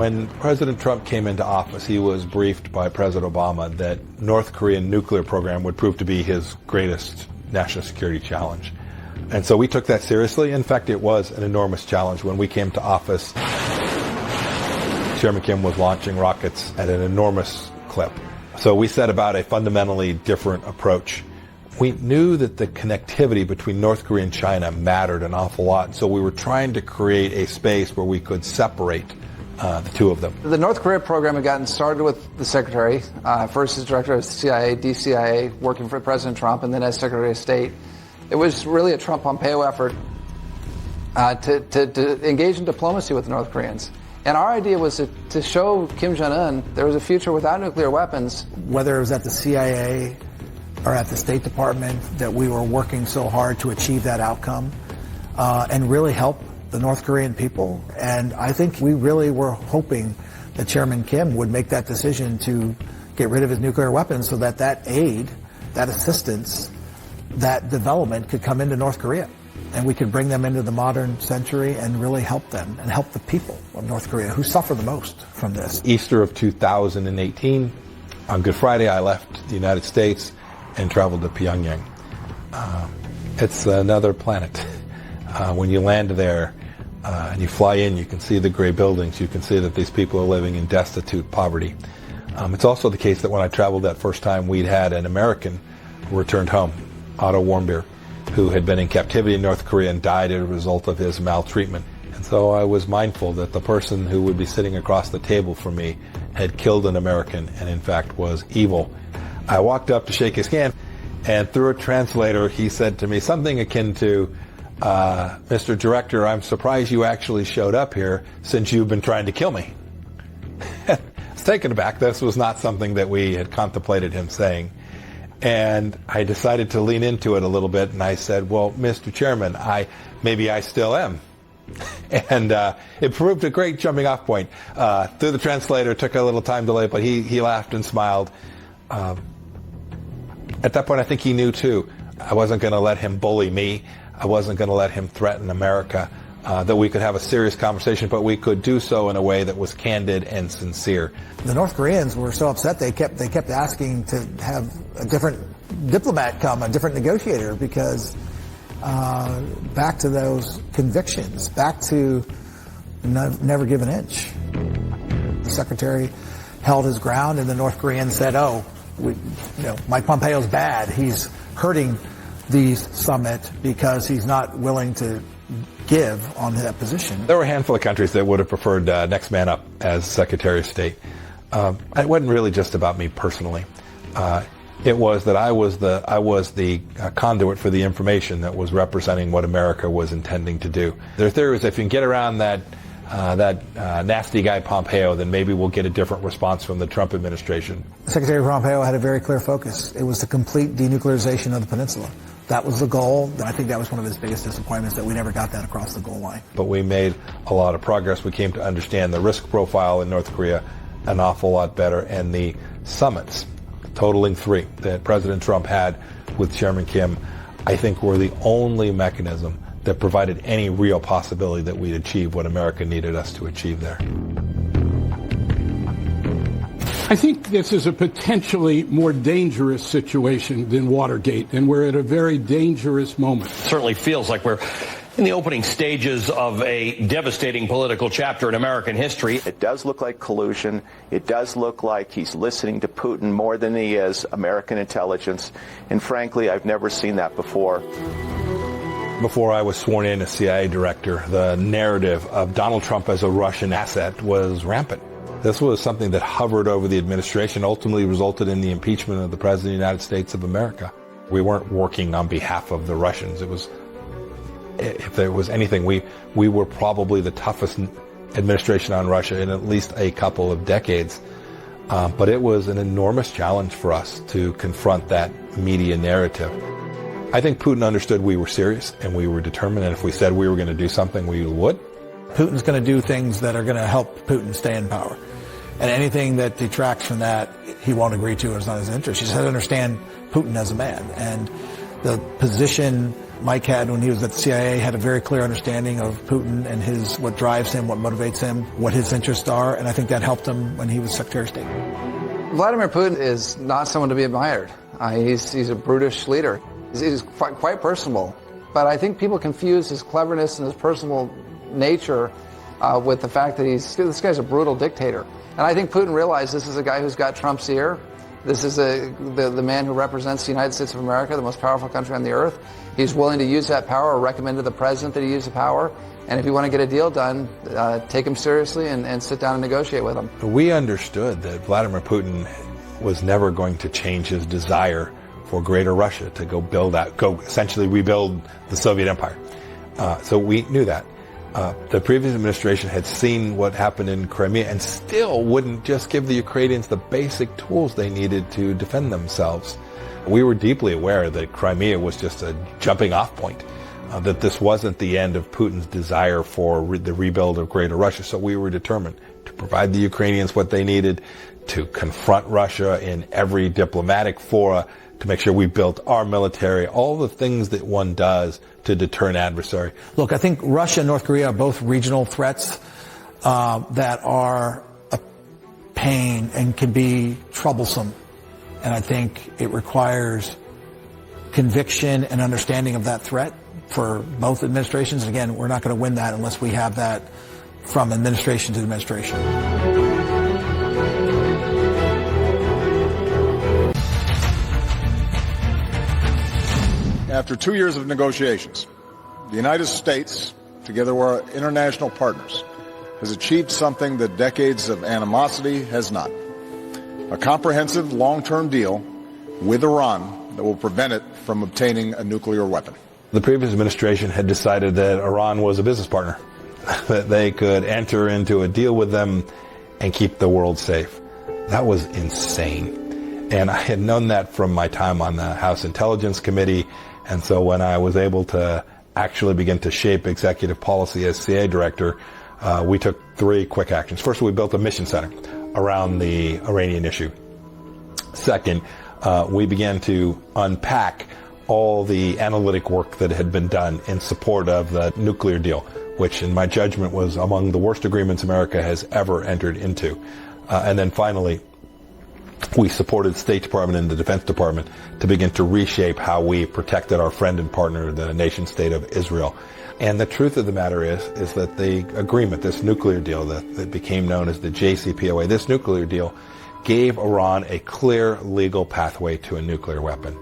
When President Trump came into office, he was briefed by President Obama that North Korean nuclear program would prove to be his greatest national security challenge. And so we took that seriously. In fact, it was an enormous challenge. When we came to office, Chairman Kim was launching rockets at an enormous clip. So we set about a fundamentally different approach. We knew that the connectivity between North Korea and China mattered an awful lot, so we were trying to create a space where we could separate the two of them. The North Korea program had gotten started with the Secretary, first as Director of CIA, DCIA, working for President Trump, and then as Secretary of State. It was really a Trump-Pompeo effort to engage in diplomacy with the North Koreans. And our idea was to show Kim Jong-un there was a future without nuclear weapons. Whether it was at the CIA or at the State Department, that we were working so hard to achieve that outcome and really help the North Korean people. And I think we really were hoping that Chairman Kim would make that decision to get rid of his nuclear weapons so that that aid, that assistance, that development could come into North Korea. And we could bring them into the modern century and really help them and help the people of North Korea who suffer the most from this. Easter of 2018, on Good Friday, I left the United States and traveled to Pyongyang. It's another planet. When you land there and you fly in, you can see the gray buildings. You can see that these people are living in destitute poverty. It's also the case that when I traveled that first time, we'd had an American who returned home, Otto Warmbier, who had been in captivity in North Korea and died as a result of his maltreatment. And so I was mindful that the person who would be sitting across the table from me had killed an American and in fact was evil. I walked up to shake his hand, and through a translator, he said to me something akin to, Mr. Director, I'm surprised you actually showed up here since you've been trying to kill me. I was taken aback. This was not something that we had contemplated him saying. And I decided to lean into it a little bit, and I said, well, Mr. Chairman, maybe I still am. And it proved a great jumping off point. Through the translator, took a little time delay, but he laughed and smiled. At that point, I think he knew, too, I wasn't going to let him bully me. I wasn't going to let him threaten America, that we could have a serious conversation, but we could do so in a way that was candid and sincere. The North Koreans were so upset they kept asking to have a different diplomat come, a different negotiator, because back to those convictions, back to never give an inch. The Secretary held his ground, and the North Koreans said, Mike Pompeo's bad. He's hurting the summit because he's not willing to give on that position. There were a handful of countries that would have preferred next man up as Secretary of State. It wasn't really just about me personally. It was that I was the conduit for the information that was representing what America was intending to do. Their theory was if you can get around that nasty guy Pompeo, then maybe we'll get a different response from the Trump administration. Secretary Pompeo had a very clear focus. It was the complete denuclearization of the peninsula. That was the goal. I think that was one of his biggest disappointments, that we never got that across the goal line. But we made a lot of progress. We came to understand the risk profile in North Korea an awful lot better, and the summits, totaling 3, that President Trump had with Chairman Kim, I think were the only mechanism that provided any real possibility that we'd achieve what America needed us to achieve there. I think this is a potentially more dangerous situation than Watergate, and we're at a very dangerous moment. It certainly feels like we're in the opening stages of a devastating political chapter in American history. It does look like collusion. It does look like he's listening to Putin more than he is American intelligence. And frankly, I've never seen that before. Before I was sworn in as CIA director, the narrative of Donald Trump as a Russian asset was rampant. This was something that hovered over the administration, ultimately resulted in the impeachment of the President of the United States of America. We weren't working on behalf of the Russians. It was, if there was anything, we were probably the toughest administration on Russia in at least a couple of decades. But it was an enormous challenge for us to confront that media narrative. I think Putin understood we were serious and we were determined, and if we said we were going to do something, we would. Putin's going to do things that are going to help Putin stay in power. And anything that detracts from that, he won't agree to, or is not his interest. He just has to understand Putin as a man. And the position Mike had when he was at the CIA had a very clear understanding of Putin and what drives him, what motivates him, what his interests are, and I think that helped him when he was Secretary of State. Vladimir Putin is not someone to be admired. He's a brutish leader. He's quite personable, but I think people confuse his cleverness and his personal nature with the fact that this guy's a brutal dictator. And I think Putin realized this is a guy who's got Trump's ear. This is the man who represents the United States of America, the most powerful country on the earth. He's willing to use that power or recommend to the president that he use the power. And if you want to get a deal done, take him seriously and sit down and negotiate with him. We understood that Vladimir Putin was never going to change his desire for Greater Russia to go essentially rebuild the Soviet Empire. So we knew that. The previous administration had seen what happened in Crimea and still wouldn't just give the Ukrainians the basic tools they needed to defend themselves. We were deeply aware that Crimea was just a jumping off point, that this wasn't the end of Putin's desire for the rebuild of Greater Russia. So we were determined to provide the Ukrainians what they needed, to confront Russia in every diplomatic fora, to make sure we built our military, all the things that one does to deter an adversary. Look, I think Russia and North Korea are both regional threats that are a pain and can be troublesome. And I think it requires conviction and understanding of that threat for both administrations. And again, we're not going to win that unless we have that from administration to administration. After 2 years of negotiations, the United States, together with our international partners, has achieved something that decades of animosity has not. A comprehensive long-term deal with Iran that will prevent it from obtaining a nuclear weapon. The previous administration had decided that Iran was a business partner, that they could enter into a deal with them and keep the world safe. That was insane. And I had known that from my time on the House Intelligence Committee. And so when I was able to actually begin to shape executive policy as CIA director, we took 3 quick actions. First, we built a mission center around the Iranian issue. Second, we began to unpack all the analytic work that had been done in support of the nuclear deal, which in my judgment was among the worst agreements America has ever entered into. And then finally, we supported the State Department and the Defense Department to begin to reshape how we protected our friend and partner, the nation state of Israel. And the truth of the matter is that the agreement, this nuclear deal that became known as the JCPOA, this nuclear deal gave Iran a clear legal pathway to a nuclear weapon.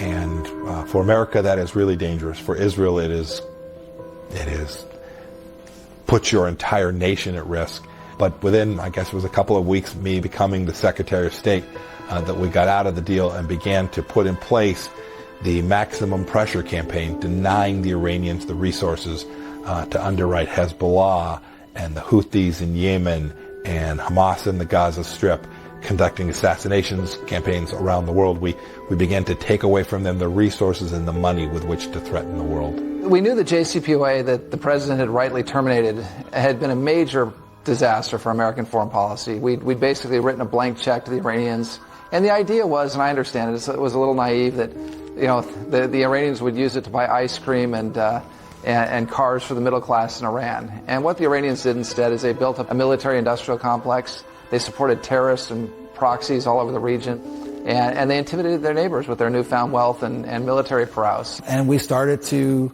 And for America, that is really dangerous. For Israel, it is puts your entire nation at risk. But within, I guess it was a couple of weeks, me becoming the Secretary of State, that we got out of the deal and began to put in place the maximum pressure campaign, denying the Iranians the resources to underwrite Hezbollah and the Houthis in Yemen and Hamas in the Gaza Strip, conducting assassinations campaigns around the world. We began to take away from them the resources and the money with which to threaten the world. We knew the JCPOA that the president had rightly terminated had been a major disaster for American foreign policy. We'd basically written a blank check to the Iranians. And the idea was, and I understand it, it was a little naive that, the Iranians would use it to buy ice cream and cars for the middle class in Iran. And what the Iranians did instead is they built up a military-industrial complex. They supported terrorists and proxies all over the region. And they intimidated their neighbors with their newfound wealth and military prowess. And we started to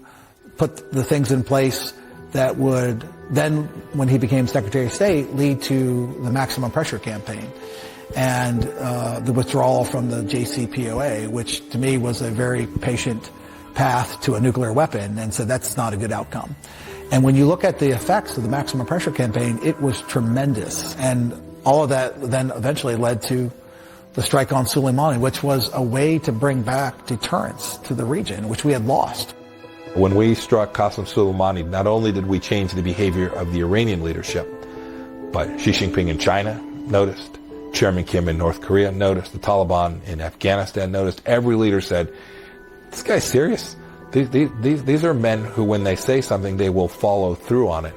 put the things in place that would then, when he became Secretary of State, lead to the maximum pressure campaign and the withdrawal from the JCPOA, which to me was a very patient path to a nuclear weapon, and so that's not a good outcome. And when you look at the effects of the maximum pressure campaign, it was tremendous. And all of that then eventually led to the strike on Soleimani, which was a way to bring back deterrence to the region, which we had lost. When we struck Qasem Soleimani, not only did we change the behavior of the Iranian leadership, but Xi Jinping in China noticed, Chairman Kim in North Korea noticed, the Taliban in Afghanistan noticed. Every leader said, this guy's serious. These are men who, when they say something, they will follow through on it.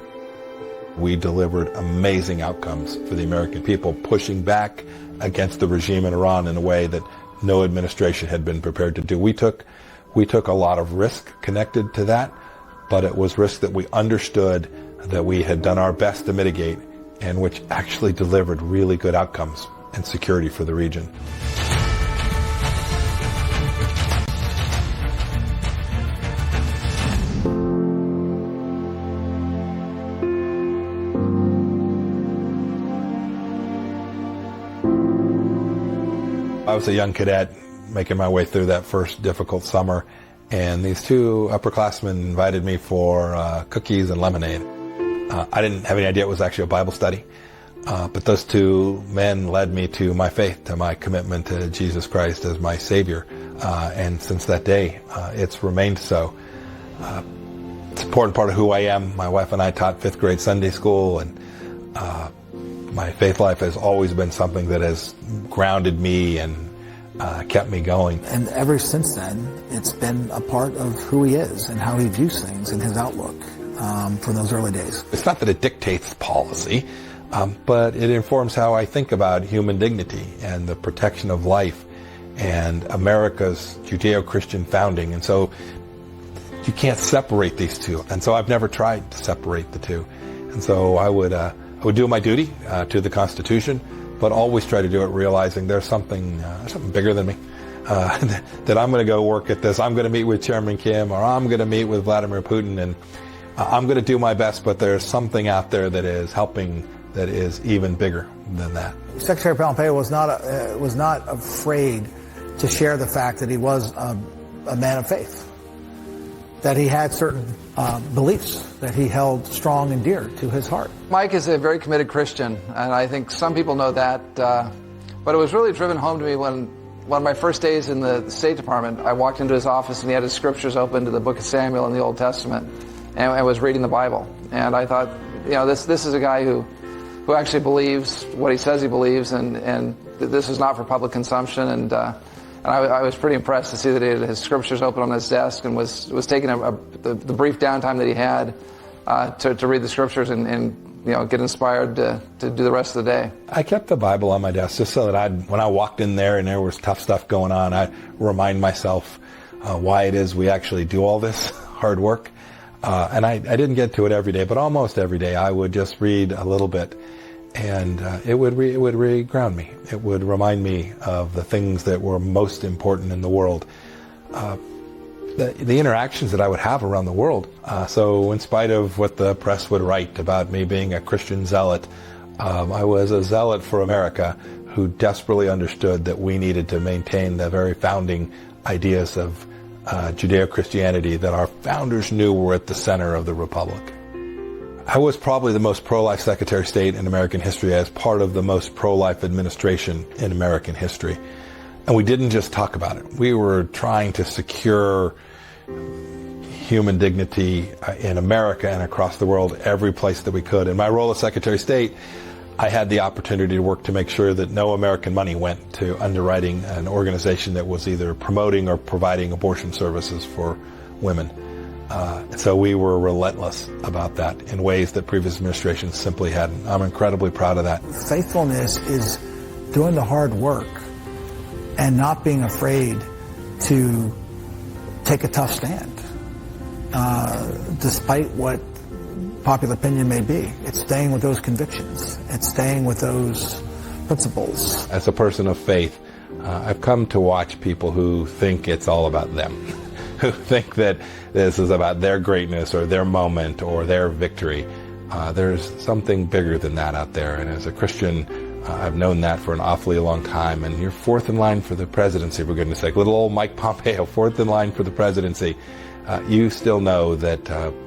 We delivered amazing outcomes for the American people, pushing back against the regime in Iran in a way that no administration had been prepared to do. We took We took a lot of risk connected to that, but it was risk that we understood that we had done our best to mitigate and which actually delivered really good outcomes and security for the region. I was a young cadet making my way through that first difficult summer, and these two upperclassmen invited me for cookies and lemonade. I didn't have any idea it was actually a Bible study, but those two men led me to my faith, to my commitment to Jesus Christ as my Savior, and since that day, it's remained so. It's an important part of who I am. My wife and I taught 5th grade Sunday school, and my faith life has always been something that has grounded me and kept me going. And ever since then, it's been a part of who he is and how he views things and his outlook from those early days. It's not that it dictates policy, but it informs how I think about human dignity and the protection of life and America's Judeo-Christian founding. And so you can't separate these two. And so I've never tried to separate the two. And so I would do my duty to the Constitution, but always try to do it realizing there's something bigger than me, that I'm going to go work at this. I'm going to meet with Chairman Kim, or I'm going to meet with Vladimir Putin, and I'm going to do my best, but there's something out there that is helping that is even bigger than that. Secretary Pompeo was not afraid to share the fact that he was a man of faith, that he had certain beliefs that he held strong and dear to his heart. Mike is a very committed Christian, and I think some people know that, but it was really driven home to me when one of my first days in the State Department, I walked into his office and he had his scriptures open to the book of Samuel in the Old Testament, and was reading the Bible. And I thought, this is a guy who actually believes what he says he believes, and this is not for public consumption. And I was pretty impressed to see that he had his scriptures open on his desk and was taking the brief downtime that he had to read the scriptures and get inspired to do the rest of the day. I kept the Bible on my desk just so that when I walked in there and there was tough stuff going on, I'd remind myself why it is we actually do all this hard work. And I didn't get to it every day, but almost every day I would just read a little bit, and it would re-ground me. It would remind me of the things that were most important in the world, the interactions that I would have around the world. So in spite of what the press would write about me being a Christian zealot, I was a zealot for America who desperately understood that we needed to maintain the very founding ideas of Judeo-Christianity that our founders knew were at the center of the Republic. I was probably the most pro-life Secretary of State in American history as part of the most pro-life administration in American history. And we didn't just talk about it. We were trying to secure human dignity in America and across the world every place that we could. In my role as Secretary of State, I had the opportunity to work to make sure that no American money went to underwriting an organization that was either promoting or providing abortion services for women. So we were relentless about that in ways that previous administrations simply hadn't. I'm incredibly proud of that. Faithfulness is doing the hard work and not being afraid to take a tough stand, despite what popular opinion may be. It's staying with those convictions. It's staying with those principles. As a person of faith, I've come to watch people who think it's all about them, who think that this is about their greatness or their moment or their victory. There's something bigger than that out there, and as a Christian, I've known that for an awfully long time, and you're fourth in line for the presidency, for goodness sake. Little old Mike Pompeo, fourth in line for the presidency. You still know that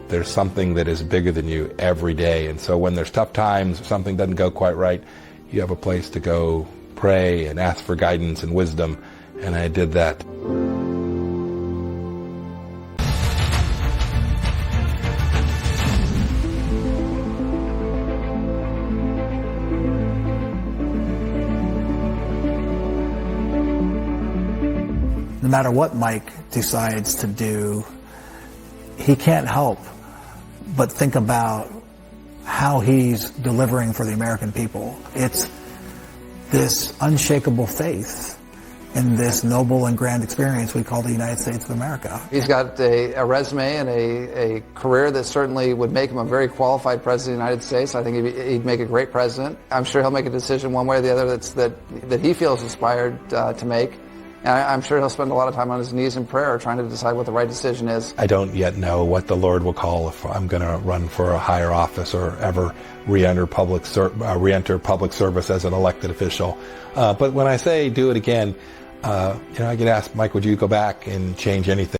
there's something that is bigger than you every day. And so when there's tough times, or something doesn't go quite right, you have a place to go pray and ask for guidance and wisdom. And I did that. No matter what Mike decides to do, he can't help but think about how he's delivering for the American people. It's this unshakable faith in this noble and grand experience we call the United States of America. He's got a resume and a career that certainly would make him a very qualified president of the United States. I think he'd make a great president. I'm sure he'll make a decision one way or the other that he feels inspired to make. And I'm sure he'll spend a lot of time on his knees in prayer trying to decide what the right decision is. I don't yet know what the Lord will call if I'm going to run for a higher office or ever re-enter public service as an elected official. But when I say do it again, I get asked, Mike, would you go back and change anything?